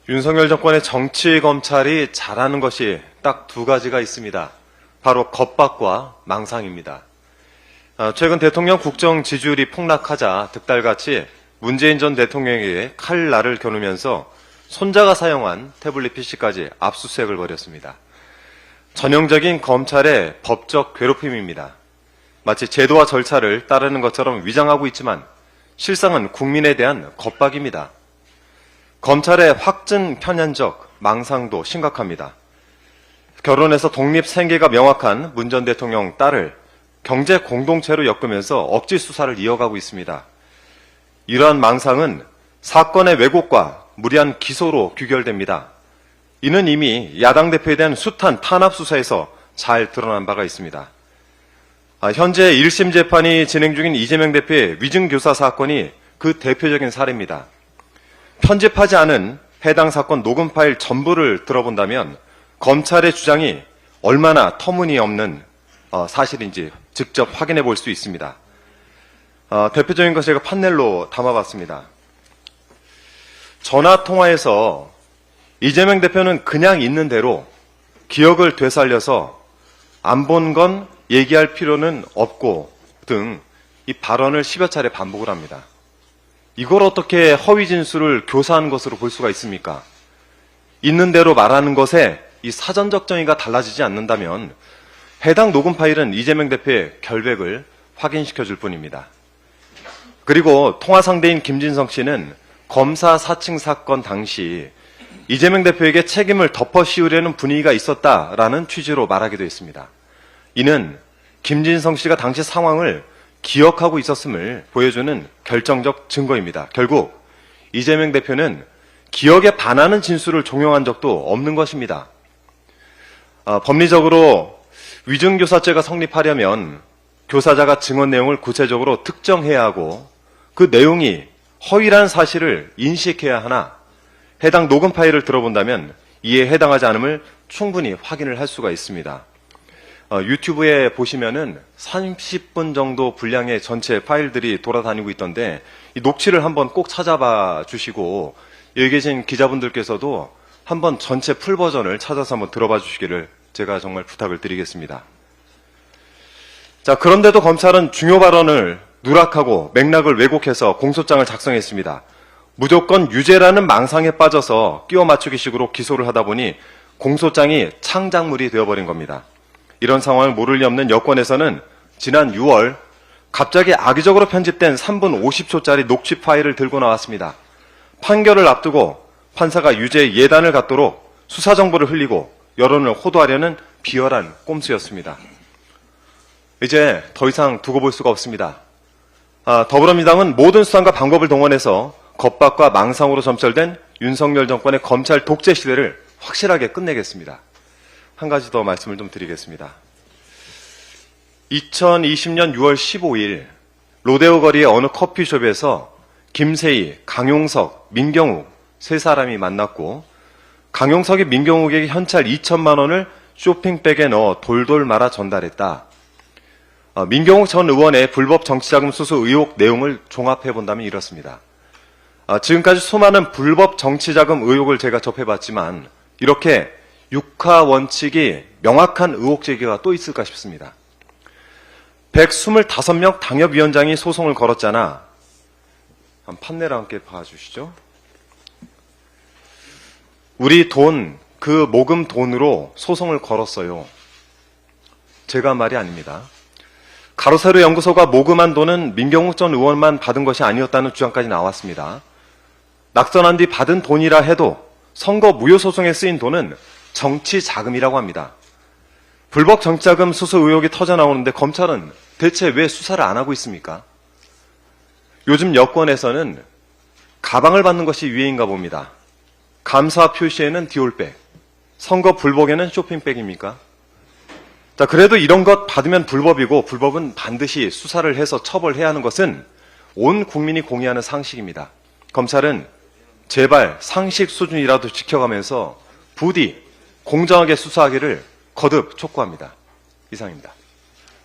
윤석열 정권의 정치 검찰이 잘하는 것이 딱 두 가지가 있습니다. 바로 겁박과 망상입니다. 최근 대통령 국정 지지율이 폭락하자 득달같이 문재인 전 대통령에게 칼날을 겨누면서 손자가 사용한 태블릿 PC까지 압수수색을 벌였습니다. 전형적인 검찰의 법적 괴롭힘입니다. 마치 제도와 절차를 따르는 것처럼 위장하고 있지만 실상은 국민에 대한 겁박입니다. 검찰의 확증 편향적 망상도 심각합니다. 결혼해서 독립 생계가 명확한 문 전 대통령 딸을 경제 공동체로 엮으면서 억지 수사를 이어가고 있습니다. 이러한 망상은 사건의 왜곡과 무리한 기소로 귀결됩니다. 이는 이미 야당 대표에 대한 숱한 탄압 수사에서 잘 드러난 바가 있습니다. 현재 1심 재판이 진행 중인 이재명 대표의 위증교사 사건이 그 대표적인 사례입니다. 편집하지 않은 해당 사건 녹음 파일 전부를 들어본다면 검찰의 주장이 얼마나 터무니없는 사실인지 직접 확인해 볼 수 있습니다. 대표적인 것 제가 판넬로 담아봤습니다. 전화통화에서 이재명 대표는 그냥 있는 대로 기억을 되살려서 안 본 건 얘기할 필요는 없고 등 이 발언을 10여 차례 반복을 합니다. 이걸 어떻게 허위 진술을 교사한 것으로 볼 수가 있습니까? 있는 대로 말하는 것에 이 사전적 정의가 달라지지 않는다면 해당 녹음 파일은 이재명 대표의 결백을 확인시켜 줄 뿐입니다. 그리고 통화 상대인 김진성 씨는 검사 사칭 사건 당시 이재명 대표에게 책임을 덮어 씌우려는 분위기가 있었다라는 취지로 말하기도 했습니다. 이는 김진성 씨가 당시 상황을 기억하고 있었음을 보여주는 결정적 증거입니다. 결국 이재명 대표는 기억에 반하는 진술을 종용한 적도 없는 것입니다. 법리적으로 위증교사죄가 성립하려면 교사자가 증언 내용을 구체적으로 특정해야 하고 그 내용이 허위란 사실을 인식해야 하나 해당 녹음 파일을 들어본다면 이에 해당하지 않음을 충분히 확인을 할 수가 있습니다. 유튜브에 보시면은 30분 정도 분량의 전체 파일들이 돌아다니고 있던데 이 녹취를 한번 꼭 찾아봐 주시고 여기 계신 기자분들께서도 한번 전체 풀 버전을 찾아서 한번 들어봐 주시기를 제가 정말 부탁을 드리겠습니다. 자, 그런데도 검찰은 중요 발언을 누락하고 맥락을 왜곡해서 공소장을 작성했습니다. 무조건 유죄라는 망상에 빠져서 끼워 맞추기식으로 기소를 하다 보니 공소장이 창작물이 되어버린 겁니다. 이런 상황을 모를 리 없는 여권에서는 지난 6월 갑자기 악의적으로 편집된 3분 50초짜리 녹취 파일을 들고 나왔습니다. 판결을 앞두고 판사가 유죄 예단을 갖도록 수사 정보를 흘리고 여론을 호도하려는 비열한 꼼수였습니다. 이제 더 이상 두고 볼 수가 없습니다. 더불어민주당은 모든 수단과 방법을 동원해서 겁박과 망상으로 점철된 윤석열 정권의 검찰 독재 시대를 확실하게 끝내겠습니다. 한 가지 더 말씀을 좀 드리겠습니다. 2020년 6월 15일 로데오 거리의 어느 커피숍에서 김세희, 강용석, 민경욱 세 사람이 만났고 강용석이 민경욱에게 현찰 2천만 원을 쇼핑백에 넣어 돌돌 말아 전달했다. 민경욱 전 의원의 불법 정치자금 수수 의혹 내용을 종합해본다면 이렇습니다. 지금까지 수많은 불법 정치자금 의혹을 제가 접해봤지만 이렇게 육하 원칙이 명확한 의혹 제기가 또 있을까 싶습니다. 125명 당협위원장이 소송을 걸었잖아. 판넬 함께 봐주시죠. 우리 돈, 그 모금 돈으로 소송을 걸었어요. 제가 한 말이 아닙니다. 가로세로 연구소가 모금한 돈은 민경욱 전 의원만 받은 것이 아니었다는 주장까지 나왔습니다. 낙선한 뒤 받은 돈이라 해도 선거 무효 소송에 쓰인 돈은 정치 자금이라고 합니다. 불법 정치자금 수수 의혹이 터져 나오는데 검찰은 대체 왜 수사를 안 하고 있습니까? 요즘 여권에서는 가방을 받는 것이 유행인가 봅니다. 감사 표시에는 디올백, 선거 불복에는 쇼핑백입니까? 자, 그래도 이런 것 받으면 불법이고 불법은 반드시 수사를 해서 처벌해야 하는 것은 온 국민이 공유하는 상식입니다. 검찰은 제발 상식 수준이라도 지켜가면서 부디 공정하게 수사하기를 거듭 촉구합니다. 이상입니다.